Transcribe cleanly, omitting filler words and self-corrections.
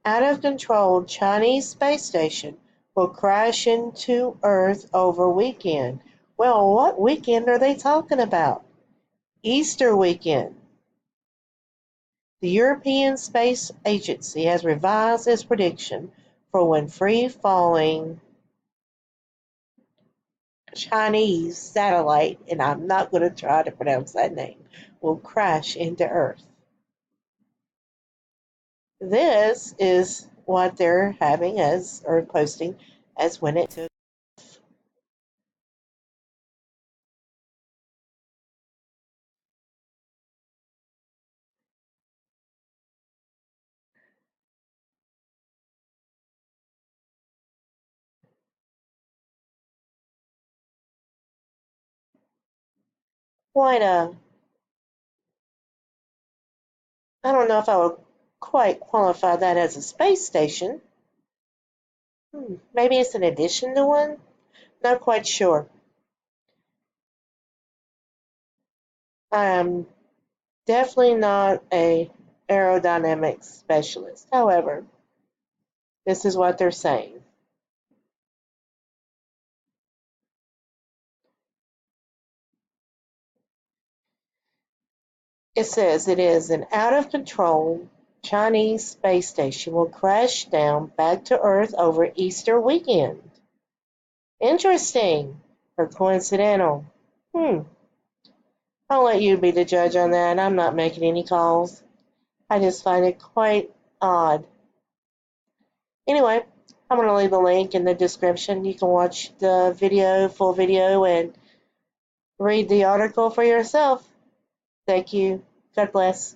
Out-of-control Chinese space station will crash into Earth over weekend. Well, what weekend are they talking about? Easter weekend. The European Space Agency has revised its prediction for when free-falling Chinese satellite, and I'm not going to try to pronounce that name, will crash into Earth. This is what they're having as, or posting as when it took. Quite a, I don't know if I would quite qualify that as a space station. Maybe it's an addition to one? Not quite sure. I'm definitely not a aerodynamics specialist. However, this is what they're saying. It says it is an out-of-control Chinese space station will crash down back to Earth over Easter weekend. Interesting or coincidental? I'll let you be the judge on that. I'm not making any calls. I just find it quite odd. Anyway, I'm going to leave a link in the description. You can watch the video, full video, and read the article for yourself. Thank you. God bless.